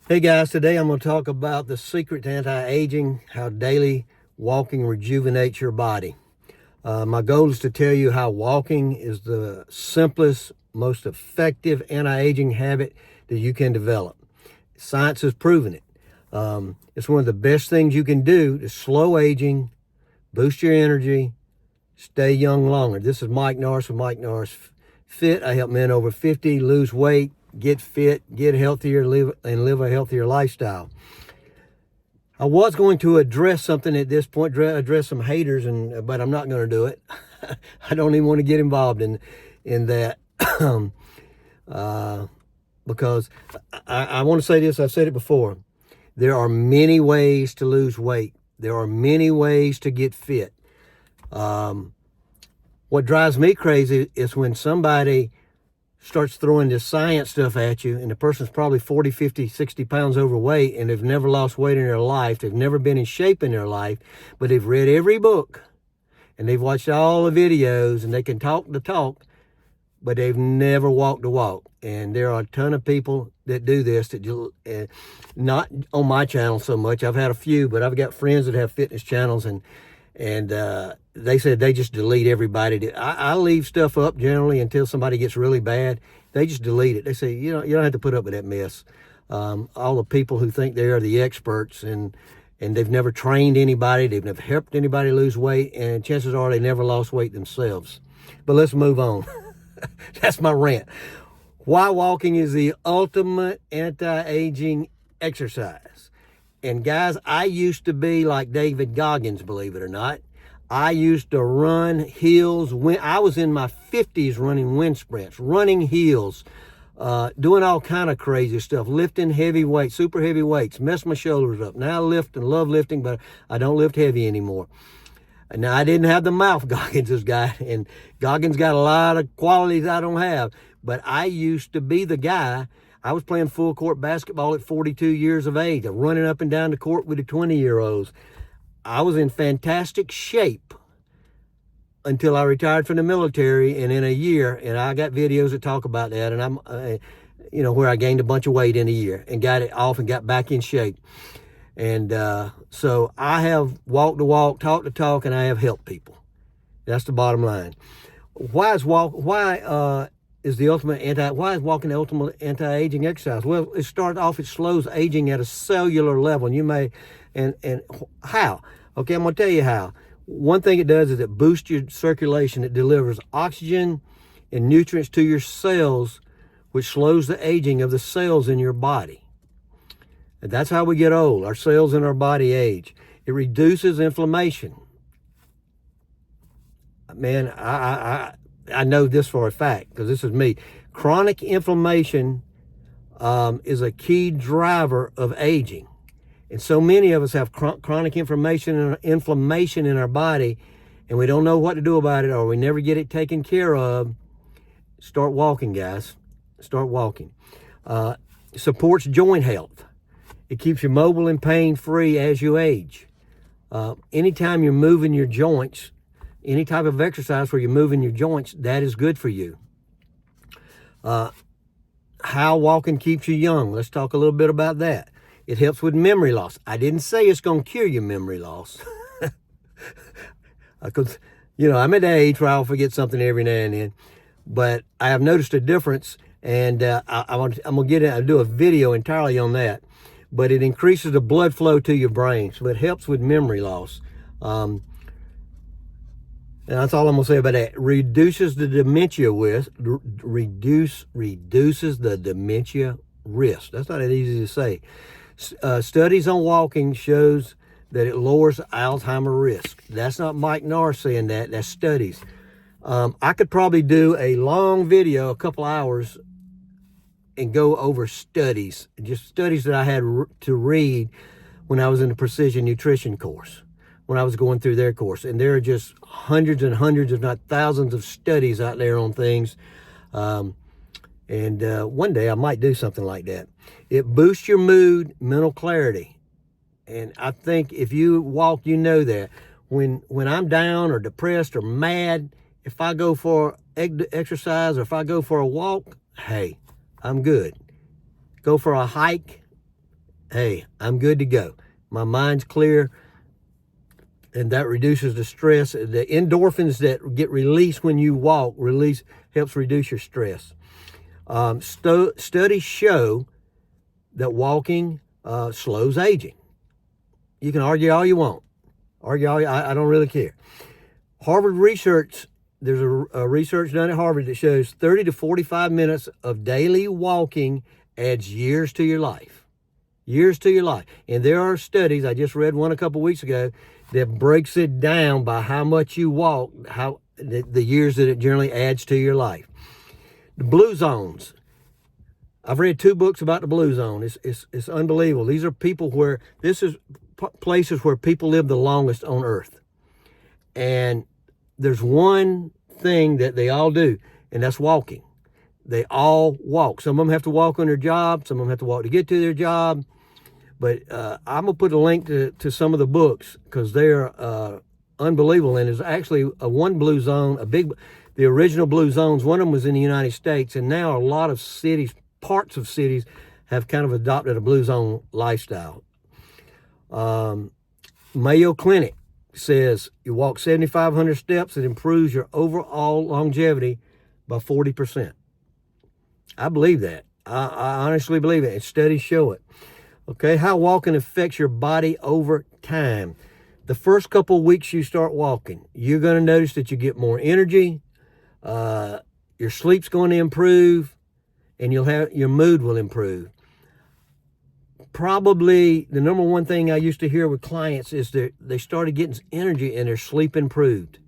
Hey guys, today I'm going to talk about the secret to anti-aging, how daily walking rejuvenates your body. My goal is to tell you how walking is the simplest, most effective anti-aging habit that you can develop. Science has proven it. It's one of the best things you can do to slow aging, boost your energy, stay young longer. This is Mike Norris with Mike Norris Fit. I help men over 50 lose weight, get fit, get healthier, live a healthier lifestyle. I was going to address something at this point, address some haters, but I'm not going to do it. I don't even want to get involved in that because I want to say this. I've said it before. There are many ways to lose weight. There are many ways to get fit. What drives me crazy is when somebody starts throwing this science stuff at you, and the person's probably 40, 50, 60 pounds overweight, and they've never lost weight in their life. They've never been in shape in their life, but they've read every book, and they've watched all the videos, and they can talk the talk, but they've never walked the walk. And there are a ton of people that do this, that not on my channel so much. I've had a few, but I've got friends that have fitness channels, and they said they just delete everybody. I leave stuff up generally until somebody gets really bad. They just delete it. They say, you don't have to put up with that mess. All the people who think they are the experts and they've never trained anybody, they've never helped anybody lose weight, and chances are they never lost weight themselves. But let's move on. That's my rant. Why walking is the ultimate anti-aging exercise. And guys, I used to be like David Goggins, believe it or not. I used to run hills. When I was in my 50s running wind sprints, running hills, doing all kind of crazy stuff, lifting heavy weights, super heavy weights, messed my shoulders up. Now I lift and love lifting, but I don't lift heavy anymore. Now, I didn't have the mouth Goggins has got, and Goggins got a lot of qualities I don't have, but I used to be the guy. I was playing full court basketball at 42 years of age, running up and down the court with the 20-year-olds. I was in fantastic shape until I retired from the military, and in a year, and I got videos that talk about that, and I'm, where I gained a bunch of weight in a year and got it off and got back in shape. And so I have walked the walk, talked the talk, and I have helped people. That's the bottom line. Why is walking the ultimate anti-aging exercise? Well, it starts off, it slows aging at a cellular level. And you may, and how? Okay, I'm going to tell you how. One thing it does is it boosts your circulation. It delivers oxygen and nutrients to your cells, which slows the aging of the cells in your body. And that's how we get old. Our cells in our body age. It reduces inflammation. Man, I know this for a fact because this is me. Chronic inflammation is a key driver of aging. And so many of us have chronic inflammation in our body, and we don't know what to do about it, or we never get it taken care of. Start walking, guys. Start walking. Supports joint health. It keeps you mobile and pain-free as you age. Anytime you're moving your joints, any type of exercise where you're moving your joints, that is good for you. How walking keeps you young. Let's talk a little bit about that. It helps with memory loss. I didn't say it's going to cure your memory loss. Because, I'm at the age where I'll forget something every now and then. But I have noticed a difference, and I'm going to do a video entirely on that. But it increases the blood flow to your brain, so it helps with memory loss. And that's all I'm gonna say about that. Reduces the dementia reduces the dementia risk. That's not that easy to say. Studies on walking shows that it lowers Alzheimer's risk. That's not Mike Norris saying that. That's studies. I could probably do a long video, a couple hours, and go over studies, just studies that I had to read when I was in the precision nutrition course, when I was going through their course. And there are just hundreds and hundreds, if not thousands, of studies out there on things. One day I might do something like that. It boosts your mood, mental clarity. And I think if you walk, you know that. When I'm down or depressed or mad, if I go for exercise or if I go for a walk, hey, I'm good. Go for a hike, hey, I'm good to go. My mind's clear, and that reduces the stress. The endorphins that get released when you walk helps reduce your stress. Studies show that walking slows aging. You can argue all you want. I don't really care. Harvard research, there's a research done at Harvard that shows 30 to 45 minutes of daily walking adds years to your life. Years to your life. And there are studies, I just read one a couple weeks ago, that breaks it down by how much you walk, how the years that it generally adds to your life. The blue zones. I've read 2 books about the blue zone. It's unbelievable. These are this is places where people live the longest on earth. And there's one thing that they all do, and that's walking. They all walk. Some of them have to walk on their job. Some of them have to walk to get to their job. But I'm going to put a link to some of the books because they're unbelievable. And there's actually one blue zone, the original blue zones, one of them was in the United States. And now a lot of cities, parts of cities, have kind of adopted a blue zone lifestyle. Mayo Clinic says you walk 7,500 steps, it improves your overall longevity by 40%. I believe that. I honestly believe it. And studies show it. Okay, how walking affects your body over time. The first couple of weeks you start walking, you're going to notice that you get more energy, your sleep's going to improve, and your mood will improve. Probably the number one thing I used to hear with clients is that they started getting energy and their sleep improved.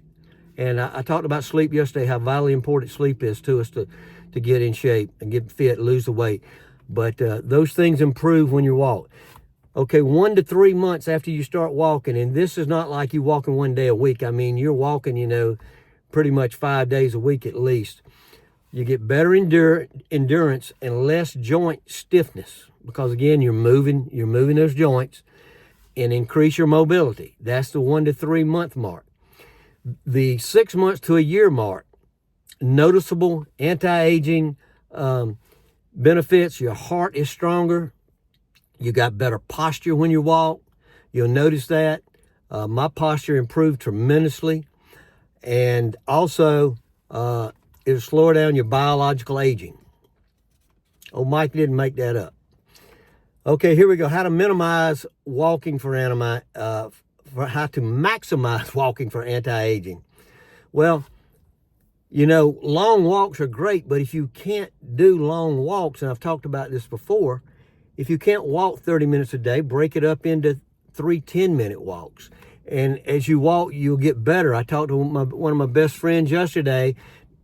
And I talked about sleep yesterday, how vitally important sleep is to us to get in shape and get fit, lose the weight. But those things improve when you walk. Okay, 1 to 3 months after you start walking, and this is not like you walking one day a week. I mean, you're walking, pretty much 5 days a week at least. You get better endurance and less joint stiffness because, again, you're moving those joints and increase your mobility. That's the 1 to 3 month mark. The 6 months to a year mark, noticeable anti-aging benefits. Your heart is stronger. You got better posture when you walk. You'll notice that. My posture improved tremendously. And also, it'll slow down your biological aging. Oh, Mike didn't make that up. Okay, here we go. How to minimize walking for how to maximize walking for anti-aging. Well, long walks are great, but if you can't do long walks, and I've talked about this before, if you can't walk 30 minutes a day, break it up into 3 10-minute walks. And as you walk, you'll get better. I talked to one of my best friends yesterday.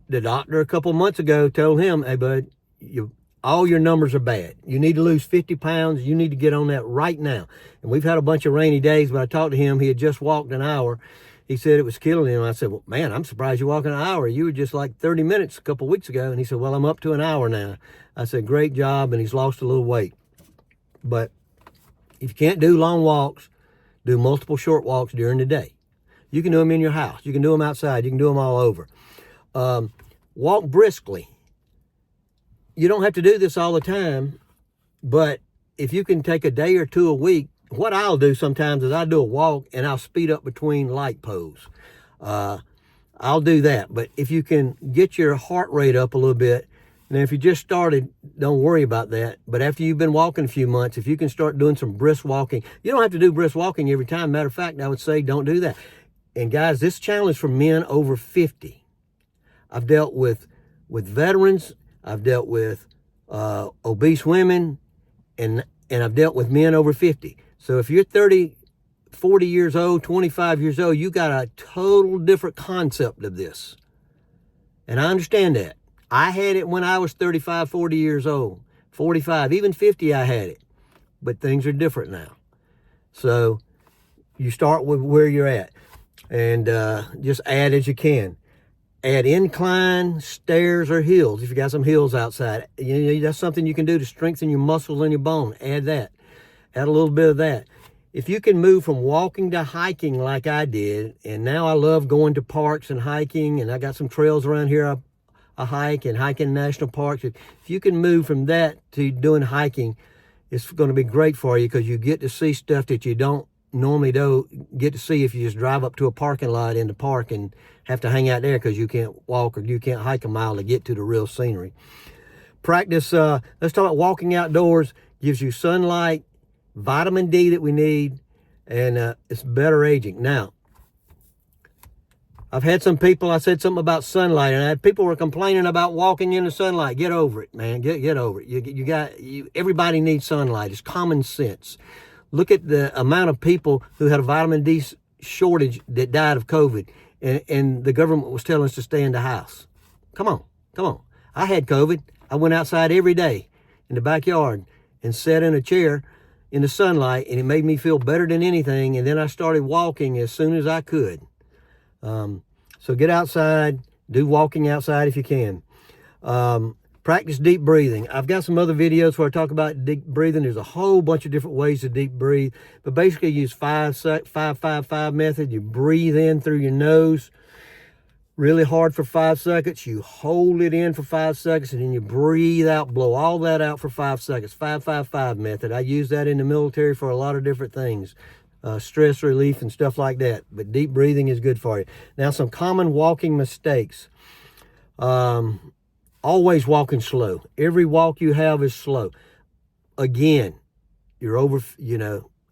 The doctor a couple months ago told him, hey, bud, all your numbers are bad. You need to lose 50 pounds. You need to get on that right now. And we've had a bunch of rainy days, but I talked to him. He had just walked an hour. He said it was killing him. I said, well, man, I'm surprised you're walking an hour. You were just like 30 minutes a couple weeks ago. And he said, well, I'm up to an hour now. I said, great job. And he's lost a little weight. But if you can't do long walks, do multiple short walks during the day. You can do them in your house. You can do them outside. You can do them all over. Walk briskly. You don't have to do this all the time, but if you can take a day or two a week, what I'll do sometimes is I do a walk and I'll speed up between light poles. I'll do that. But if you can get your heart rate up a little bit, now if you just started, don't worry about that. But after you've been walking a few months, if you can start doing some brisk walking, you don't have to do brisk walking every time. Matter of fact, I would say don't do that. And guys, this challenge for men over 50. I've dealt with veterans, I've dealt with obese women, and I've dealt with men over 50. So if you're 30, 40 years old, 25 years old, you got a total different concept of this. And I understand that. I had it when I was 35, 40 years old, 45, even 50 I had it. But things are different now. So you start with where you're at and just add as you can. Add incline, stairs, or hills. If you got some hills outside, that's something you can do to strengthen your muscles and your bone. Add that. Add a little bit of that. If you can move from walking to hiking like I did, and now I love going to parks and hiking, and I got some trails around here I hike and hike in national parks. If you can move from that to doing hiking, It's going to be great for you because you get to see stuff that you don't normally get to see if you just drive up to a parking lot in the park and have to hang out there because you can't walk or you can't hike a mile to get to the real scenery. Practice, let's talk about walking outdoors. Gives you sunlight, vitamin D that we need, and it's better aging. Now, I've had some people, I said something about sunlight, and I had people were complaining about walking in the sunlight. Get over it, man. Get over it. Everybody needs sunlight. It's common sense. Look at the amount of people who had a vitamin D shortage that died of COVID, and the government was telling us to stay in the house. Come on. I had COVID. I went outside every day in the backyard and sat in a chair in the sunlight, and it made me feel better than anything, and then I started walking as soon as I could. So get outside, do walking outside if you can. Practice deep breathing. I've got some other videos where I talk about deep breathing. There's a whole bunch of different ways to deep breathe, but basically use 5-5-5 method. You breathe in through your nose really hard for 5 seconds. You hold it in for 5 seconds, and then you breathe out, blow all that out for 5 seconds. 5-5-5 method. I use that in the military for a lot of different things. Stress relief and stuff like that. But deep breathing is good for you. Now, some common walking mistakes. Always walking slow. Every walk you have is slow. Again, you're over,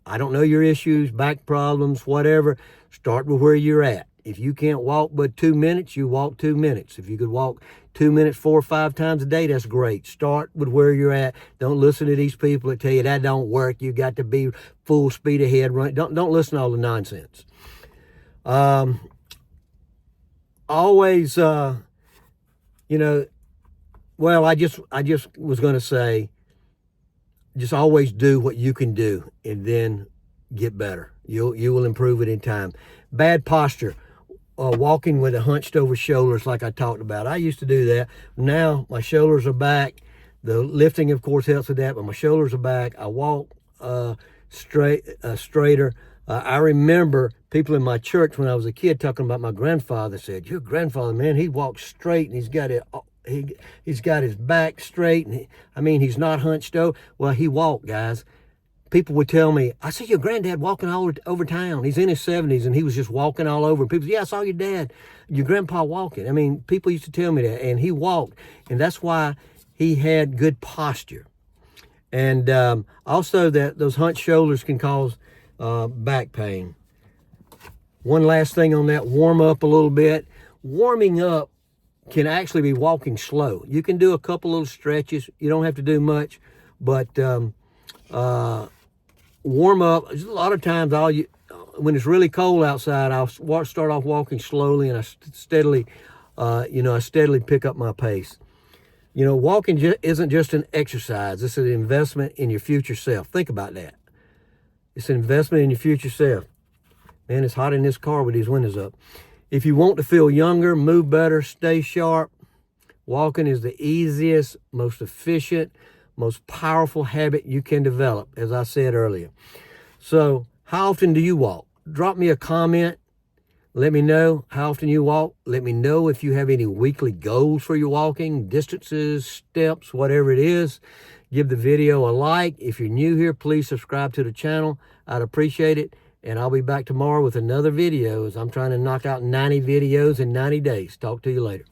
I don't know your issues, back problems, whatever. Start with where you're at. If you can't walk but 2 minutes, you walk 2 minutes. If you could walk 2 minutes 4 or 5 times a day, that's great. Start with where you're at. Don't listen to these people that tell you that don't work. You got to be full speed ahead. Don't listen to all the nonsense. Always, well, I just was going to say, just always do what you can do and then get better. You will improve it in time. Bad posture. Walking with a hunched over shoulders like I talked about. I used to do that. Now my shoulders are back. The lifting, of course, helps with that, but my shoulders are back. I walk straighter. I remember people in my church when I was a kid talking about my grandfather. Said, your grandfather, man, he walks straight and he's got it. He's got his back straight. And he's not hunched over. Well, he walked, guys. People would tell me, I see your granddad walking all over town. He's in his 70s and he was just walking all over. And people say, yeah, I saw your grandpa walking. People used to tell me that, and he walked. And that's why he had good posture. And also that those hunched shoulders can cause back pain. One last thing on that, warm up a little bit. Warming up can actually be walking slow. You can do a couple little stretches. You don't have to do much, but warm up. A lot of times when it's really cold outside, I'll start off walking slowly, and I steadily pick up my pace. Walking isn't just an exercise. It's an investment in your future self. Think about that. It's an investment in your future self. Man, it's hot in this car with these windows up. If you want to feel younger, move better, stay sharp, walking is the easiest, most efficient, most powerful habit you can develop, as I said earlier. So, how often do you walk? Drop me a comment. Let me know how often you walk. Let me know if you have any weekly goals for your walking, distances, steps, whatever it is. Give the video a like. If you're new here, please subscribe to the channel. I'd appreciate it. And I'll be back tomorrow with another video as I'm trying to knock out 90 videos in 90 days. Talk to you later.